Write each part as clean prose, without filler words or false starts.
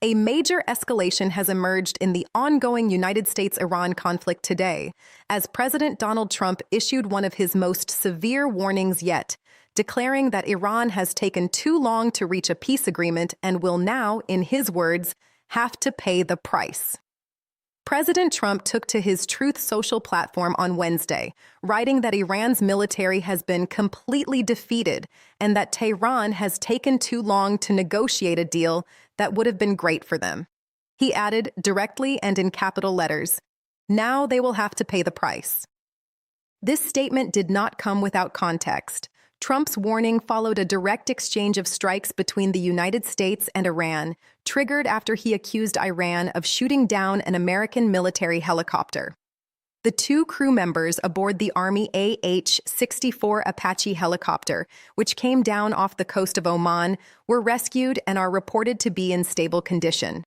A major escalation has emerged in the ongoing United States-Iran conflict today, as President Donald Trump issued one of his most severe warnings yet, declaring that Iran has taken too long to reach a peace agreement and will now, in his words, have to pay the price. President Trump took to his Truth Social platform on Wednesday, writing that Iran's military has been completely defeated and that Tehran has taken too long to negotiate a deal that would have been great for them. He added, directly and in capital letters, "Now they will have to pay the price." This statement did not come without context. Trump's warning followed a direct exchange of strikes between the United States and Iran, triggered after he accused Iran of shooting down an American military helicopter. The two crew members aboard the Army AH-64 Apache helicopter, which came down off the coast of Oman, were rescued and are reported to be in stable condition.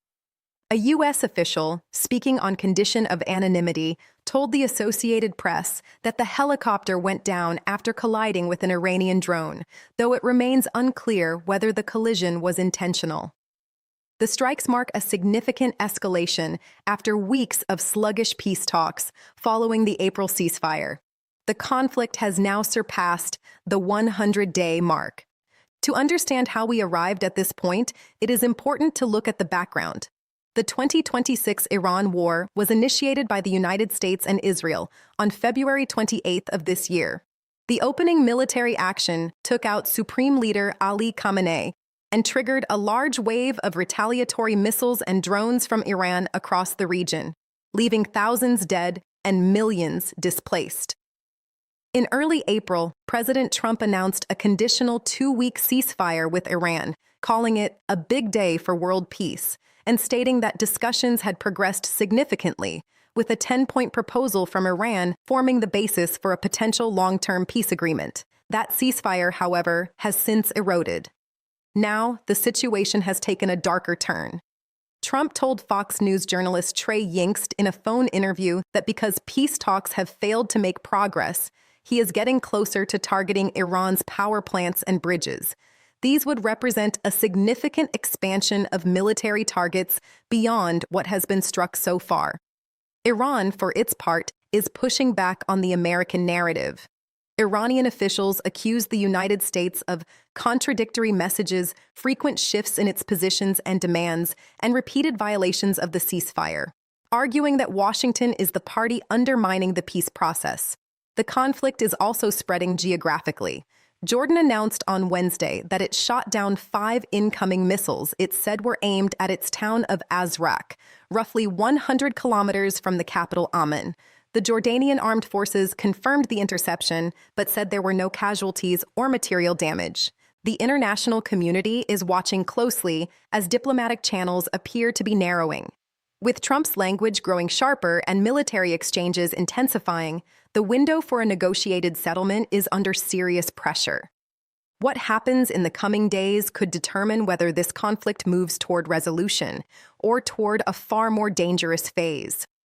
A U.S. official, speaking on condition of anonymity, told the Associated Press that the helicopter went down after colliding with an Iranian drone, though it remains unclear whether the collision was intentional. The strikes mark a significant escalation after weeks of sluggish peace talks following the April ceasefire. The conflict has now surpassed the 100-day mark. To understand how we arrived at this point, it is important to look at the background. The 2026 Iran war was initiated by the United States and Israel on February 28th of this year. The opening military action took out Supreme Leader Ali Khamenei and triggered a large wave of retaliatory missiles and drones from Iran across the region, leaving thousands dead and millions displaced. In early April, President Trump announced a conditional 2-week ceasefire with Iran, calling it a big day for world peace, and stating that discussions had progressed significantly, with a 10-point proposal from Iran forming the basis for a potential long-term peace agreement. That ceasefire, however, has since eroded. Now, the situation has taken a darker turn. Trump told Fox News journalist Trey Yingst in a phone interview that because peace talks have failed to make progress, he is getting closer to targeting Iran's power plants and bridges. These would represent a significant expansion of military targets beyond what has been struck so far. Iran, for its part, is pushing back on the American narrative. Iranian officials accuse the United States of contradictory messages, frequent shifts in its positions and demands, and repeated violations of the ceasefire, arguing that Washington is the party undermining the peace process. The conflict is also spreading geographically. Jordan announced on Wednesday that it shot down 5 incoming missiles it said were aimed at its town of Azraq, roughly 100 kilometers from the capital Amman. The Jordanian armed forces confirmed the interception, but said there were no casualties or material damage. The international community is watching closely as diplomatic channels appear to be narrowing. With Trump's language growing sharper and military exchanges intensifying, the window for a negotiated settlement is under serious pressure. What happens in the coming days could determine whether this conflict moves toward resolution or toward a far more dangerous phase.